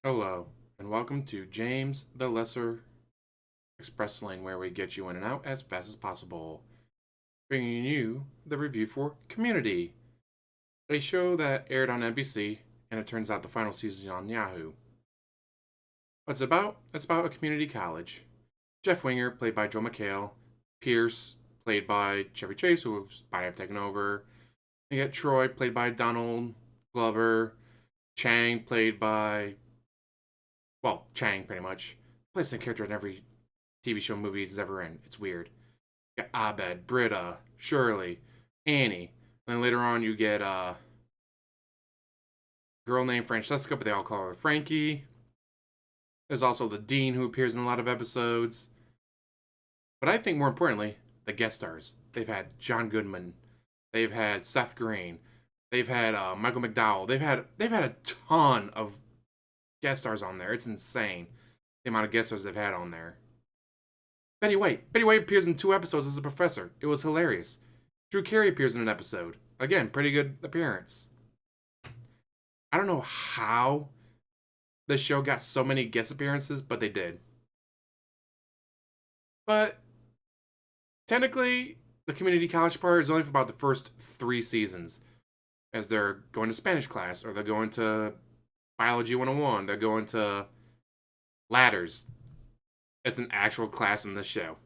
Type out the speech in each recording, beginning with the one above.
Hello, and welcome to James the Lesser Express Lane, where we get you in and out as fast as possible. Bringing you the review for Community, a show that aired on NBC, and it turns out the final season on Yahoo. What's it about? It's about a community college. Jeff Winger, played by Joe McHale, Pierce, played by Chevy Chase, who's might have taken over. You get Troy, played by Donald Glover, Chang, played by Chang, pretty much. Plays the character in every TV show movie he's ever in. It's weird. You got Abed, Britta, Shirley, Annie. And then later on you get a girl named Francesca, but they all call her Frankie. There's also the Dean, who appears in a lot of episodes. But I think more importantly, the guest stars. They've had John Goodman. They've had Seth Green. They've had Michael McDowell. They've had a ton of guest stars on there. It's insane the amount of guest stars they've had on there. Betty White. Betty White appears in 2 episodes as a professor. It was hilarious. Drew Carey appears in an episode. Again, pretty good appearance. I don't know how the show got so many guest appearances, but they did. But technically, the community college part is only for about the first 3 seasons, as they're going to Spanish class, or they're going to Biology 101, they're going to ladders. It's an actual class in the show.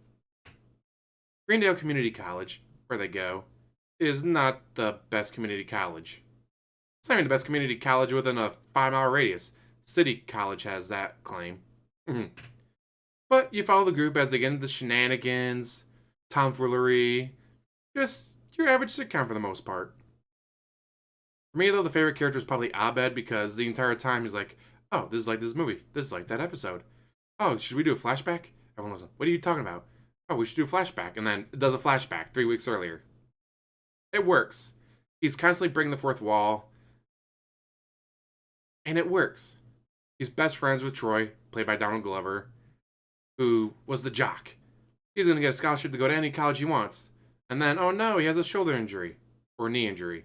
Greendale Community College, where they go, is not the best community college. It's not even the best community college within a 5-mile radius. City College has that claim. But you follow the group as they get into the shenanigans, tomfoolery, just your average sitcom for the most part. For me, though, the favorite character is probably Abed, because the entire time he's like, oh, this is like this movie. This is like that episode. Oh, should we do a flashback? Everyone was like, what are you talking about? Oh, we should do a flashback. And then it does a flashback 3 weeks earlier. It works. He's constantly breaking the fourth wall. And it works. He's best friends with Troy, played by Donald Glover, who was the jock. He's going to get a scholarship to go to any college he wants. And then, oh no, he has a shoulder injury. Or knee injury.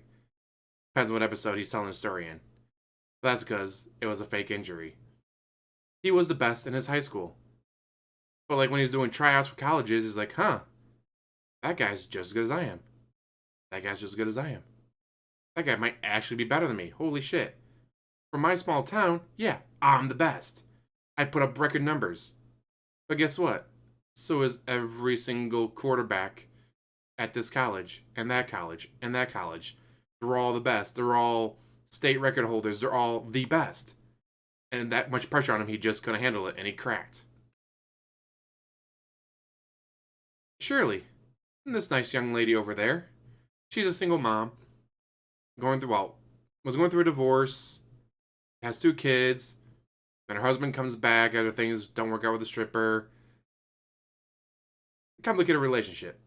Depends on what episode he's telling the story in. But that's because it was a fake injury. He was the best in his high school. But like when he's doing tryouts for colleges, he's like, huh, that guy's just as good as I am. That guy's just as good as I am. That guy might actually be better than me. Holy shit. For my small town, yeah, I'm the best. I put up record numbers. But guess what? So is every single quarterback at this college, and that college, and that college. They're all the best. They're all state record holders. They're all the best. And that much pressure on him, he just couldn't handle it, and he cracked. Shirley, this nice young lady over there, she's a single mom, was going through a divorce, has 2 kids, then her husband comes back after things don't work out with the stripper. Complicated relationship.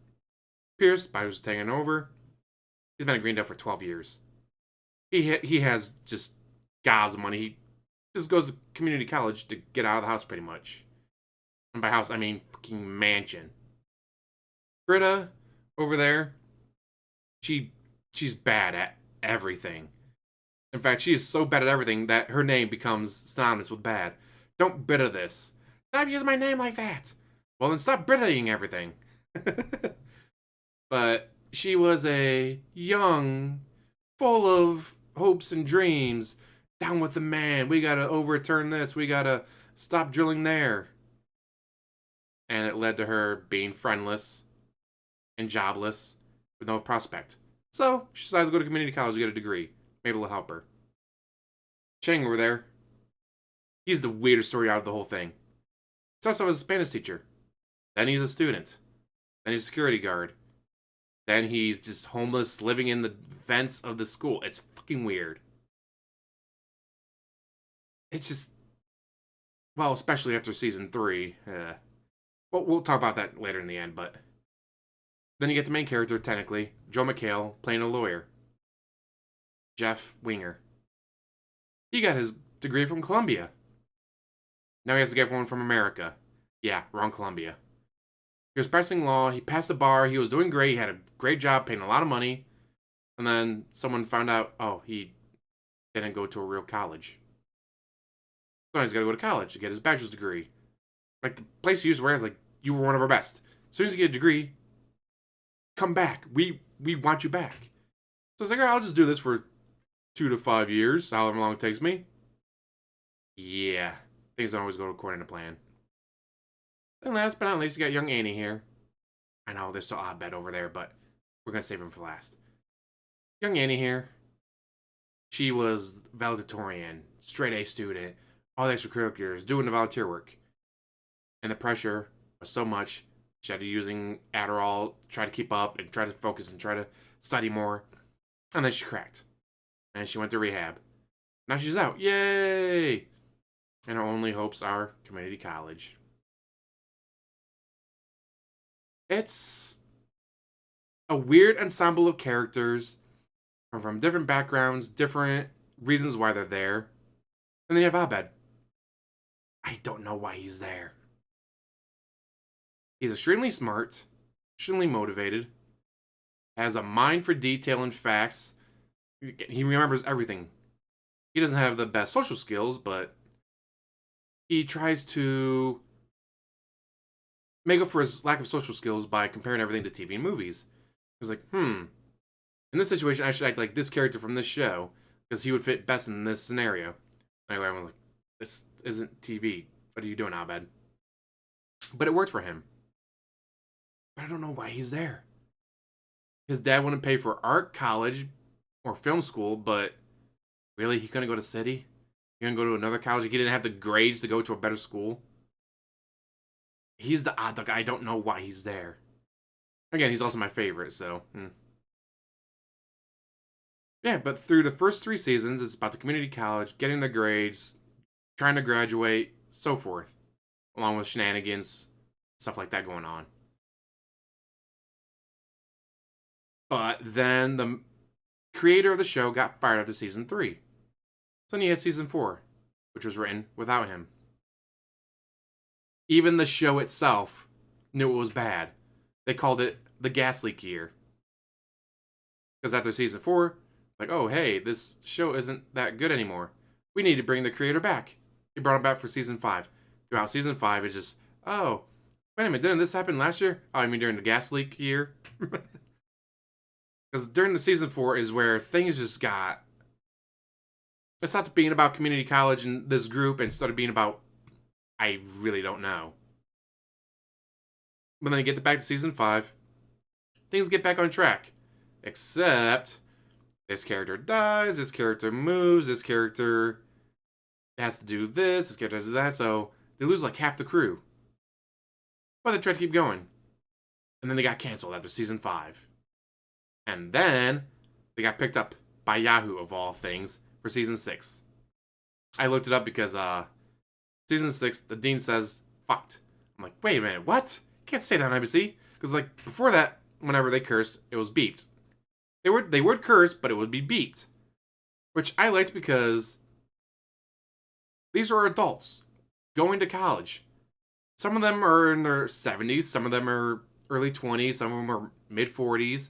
Pierce, by who's taking over, he's been at Greendale for 12 years. He has just gobs of money. He just goes to community college to get out of the house, pretty much. And by house, I mean fucking mansion. Britta, over there, she's bad at everything. In fact, she is so bad at everything that her name becomes synonymous with bad. Don't Britta this. Stop using my name like that. Well, then stop Brittaing everything. But she was a young, full of hopes and dreams, down with the man. We gotta overturn this. We gotta stop drilling there. And it led to her being friendless and jobless with no prospect. So she decides to go to community college to get a degree. Maybe it'll help her. Chang over there, he's the weirdest story out of the whole thing. Starts off as a Spanish teacher. Then he's a student. Then he's a security guard. Then he's just homeless, living in the vents of the school. It's fucking weird. It's just, well, especially after season 3. Well, we'll talk about that later in the end, but then you get the main character, technically, Joe McHale, playing a lawyer. Jeff Winger. He got his degree from Columbia. Now he has to get one from America. Yeah, wrong Columbia. He was practicing law, he passed the bar, he was doing great, he had a great job, paying a lot of money. And then someone found out, oh, he didn't go to a real college. So he's got to go to college to get his bachelor's degree. Like, the place you used to wear is like, you were one of our best. As soon as you get a degree, come back. We want you back. So it's like, all right, I'll just do this for 2 to 5 years, however long it takes me. Yeah, things don't always go according to plan. And last but not least, you got young Annie here. I know there's so odd bed over there, but we're gonna save him for last. Young Annie here. She was valedictorian, straight A student, all the extracurriculars, doing the volunteer work. And the pressure was so much, she had to using Adderall, try to keep up and try to focus and try to study more. And then she cracked. And she went to rehab. Now she's out. Yay! And her only hopes are community college. It's a weird ensemble of characters from different backgrounds, different reasons why they're there. And then you have Abed. I don't know why he's there. He's extremely smart, extremely motivated, has a mind for detail and facts. He remembers everything. He doesn't have the best social skills, but he tries to make up for his lack of social skills by comparing everything to TV and movies. He's like, in this situation, I should act like this character from this show, because he would fit best in this scenario. And I'm like, this isn't TV. What are you doing, Abed? But it worked for him. But I don't know why he's there. His dad wouldn't pay for art, college, or film school, but really, he couldn't go to city? He couldn't go to another college? He didn't have the grades to go to a better school? He's the odd duck. I don't know why he's there. Again, he's also my favorite, so... Yeah, but through the first 3 seasons, it's about the community college, getting the grades, trying to graduate, so forth. Along with shenanigans, stuff like that going on. But then the creator of the show got fired after season 3. So then you had season 4, which was written without him. Even the show itself knew it was bad. They called it the gas leak year. Because after season 4, like, oh, hey, this show isn't that good anymore. We need to bring the creator back. He brought him back for season 5. Throughout season 5, it's just, oh, wait a minute, didn't this happen last year? Oh, I mean during the gas leak year? Because during the season 4 is where things just got... It stopped being about community college and this group and started being about... I really don't know. But then you get back to season 5. Things get back on track. Except... this character dies, this character moves, this character has to do this character does that, so they lose like half the crew. But they try to keep going. And then they got canceled after season 5. And then they got picked up by Yahoo, of all things, for season 6. I looked it up because season 6, the dean says, fucked. I'm like, wait a minute, what? Can't say that on NBC. Because like before that, whenever they cursed, it was beeped. They would curse, but it would be beeped. Which I liked because these are adults going to college. Some of them are in their 70s, some of them are early 20s, some of them are mid 40s.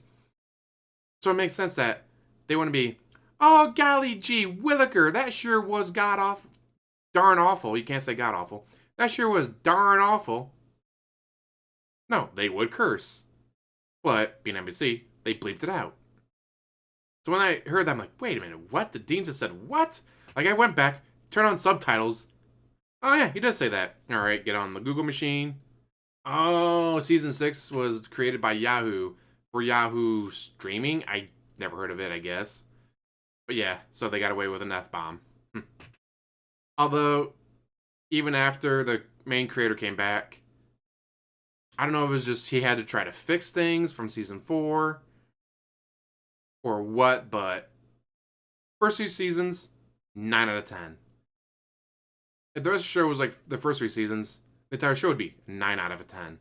So it makes sense that they want to be, oh, golly gee, Williker, that sure was darn awful. You can't say god awful. That sure was darn awful. No, they would curse. But, being NBC, they bleeped it out. So when I heard that, I'm like, wait a minute, what? The dean just said, what? Like, I went back, turned on subtitles. Oh, yeah, he does say that. All right, get on the Google machine. Oh, season 6 was created by Yahoo for Yahoo streaming. I never heard of it, I guess. But yeah, so they got away with an F-bomb. Although, even after the main creator came back, I don't know if it was just he had to try to fix things from season 4 or what, but first 2 seasons, 9 out of 10. If the rest of the show was like the first 3 seasons, the entire show would be 9 out of 10.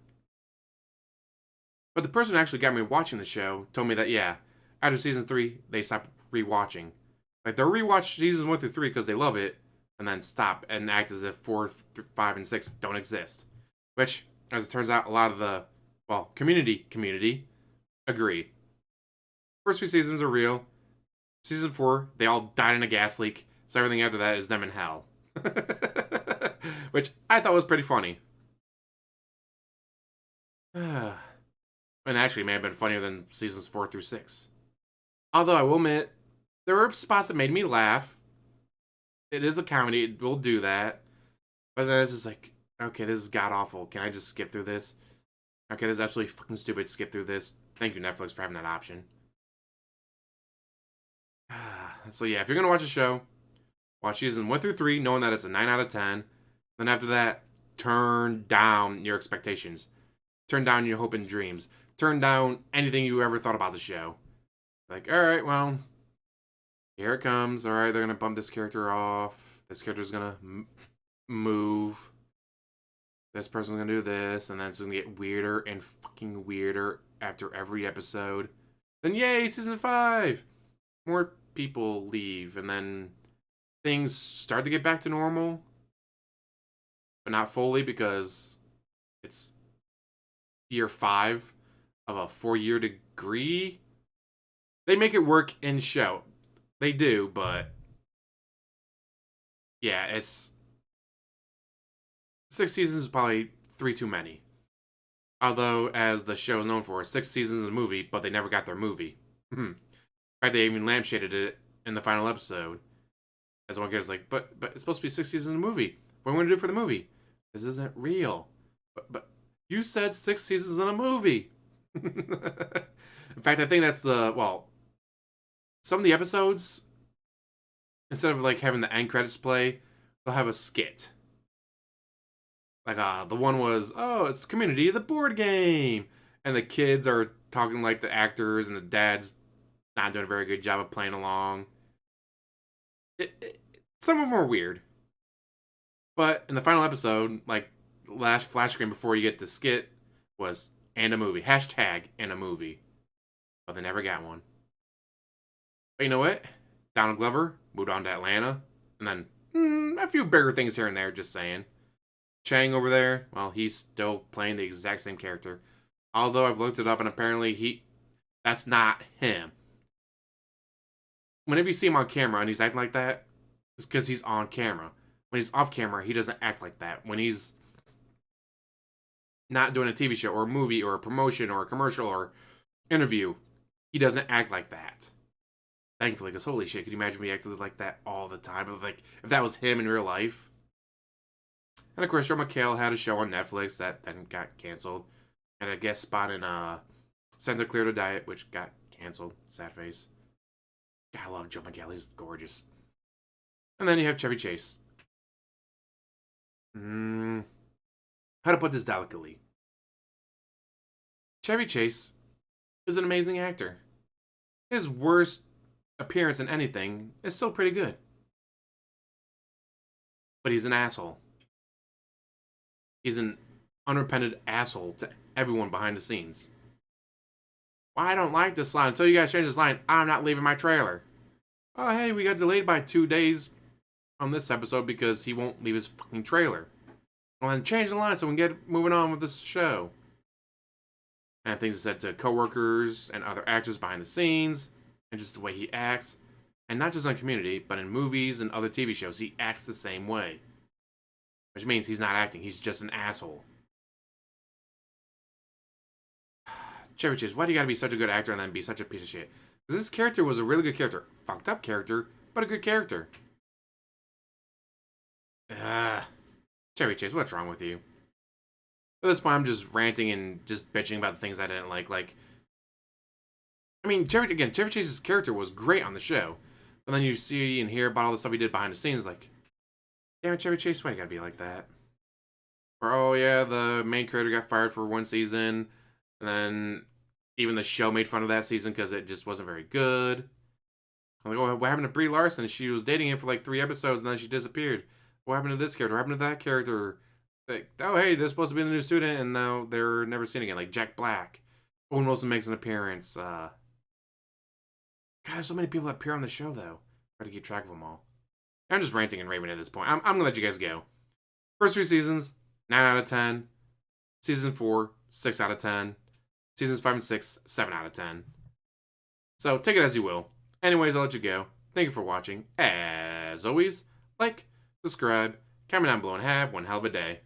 But the person who actually got me watching the show told me that, yeah, after season 3, they stopped rewatching. Like, they'll rewatch seasons 1 through 3 because they love it, and then stop and act as if 4, 5, and 6 don't exist. Which, as it turns out, a lot of the, well, community agree. First 3 seasons are real. Season 4, they all died in a gas leak, so everything after that is them in hell. Which I thought was pretty funny. And actually, may have been funnier than seasons 4 through 6. Although I will admit, there were spots that made me laugh. It is a comedy; it will do that. But then it's just like, okay, this is god awful. Can I just skip through this? Okay, this is absolutely fucking stupid. Skip through this. Thank you, Netflix, for having that option. So yeah, if you're gonna watch a show, watch season 1 through 3, knowing that it's a 9 out of 10. Then after that, turn down your expectations. Turn down your hope and dreams. Turn down anything you ever thought about the show. Like, all right, well, here it comes. All right, they're gonna bump this character off. This character's gonna move. This person's gonna do this, and then it's gonna get weirder and fucking weirder after every episode. Then yay, season 5! More people leave, and then things start to get back to normal. But not fully, because it's year 5 of a 4-year degree. They make it work in show. They do, but yeah, it's 6 seasons is probably 3 too many. Although, as the show is known for, 6 seasons of the movie, but they never got their movie. In fact, they even lampshaded it in the final episode. As one character's like, but it's supposed to be 6 seasons of the movie. What are we going to do for the movie? This isn't real. But you said 6 seasons in a movie. In fact, I think that's some of the episodes, instead of like having the end credits play, they'll have a skit. Like, the one was, oh, it's Community, the board game. And the kids are talking like the actors, and the dad's not doing a very good job of playing along. Some of them are weird. But in the final episode, like, last flash screen before you get the skit was, and a movie. Hashtag, and a movie. But they never got one. But you know what? Donald Glover moved on to Atlanta. And then, a few bigger things here and there, just saying. Chang over there, well, he's still playing the exact same character. Although I've looked it up, and apparently that's not him. Whenever you see him on camera and he's acting like that, it's because he's on camera. When he's off camera, he doesn't act like that. When he's not doing a TV show or a movie or a promotion or a commercial or interview, he doesn't act like that. Thankfully, because holy shit, could you imagine if he acted like that all the time? Like, if that was him in real life? And of course, Joe McHale had a show on Netflix that then got canceled. And a guest spot in Santa Clara Diet, which got canceled. Sad face. God, I love Joe McHale. He's gorgeous. And then you have Chevy Chase. How to put this delicately? Chevy Chase is an amazing actor. His worst appearance in anything is still pretty good. But he's an asshole. He's an unrepented asshole to everyone behind the scenes. Well, I don't like this line. Until you guys change this line, I'm not leaving my trailer. Oh, hey, we got delayed by 2 days on this episode because he won't leave his fucking trailer. Well, then change the line so we can get moving on with this show. And things are said to coworkers and other actors behind the scenes, and just the way he acts. And not just on Community, but in movies and other TV shows, he acts the same way. Which means he's not acting, he's just an asshole. Chevy Chase, why do you gotta be such a good actor and then be such a piece of shit? Because this character was a really good character. Fucked up character, but a good character. Chevy Chase, what's wrong with you? At this point, I'm just ranting and just bitching about the things I didn't like. I mean, Chevy Chase's character was great on the show. But then you see and hear about all the stuff he did behind the scenes, like, damn it, Chevy Chase, why you gotta be like that? Or, oh yeah, the main creator got fired for 1 season, and then even the show made fun of that season because it just wasn't very good. I'm like, oh, what happened to Brie Larson? She was dating him for like 3 episodes, and then she disappeared. What happened to this character? What happened to that character? Like, oh, hey, they're supposed to be the new student, and now they're never seen again. Like Jack Black. Owen Wilson makes an appearance. God, there's so many people that appear on the show, though. Try to keep track of them all. I'm just ranting and raving at this point. I'm going to let you guys go. First 3 seasons, 9 out of 10. Season 4, 6 out of 10. Seasons 5 and 6, 7 out of 10. So, take it as you will. Anyways, I'll let you go. Thank you for watching. As always, like, subscribe, comment down below, and have one hell of a day.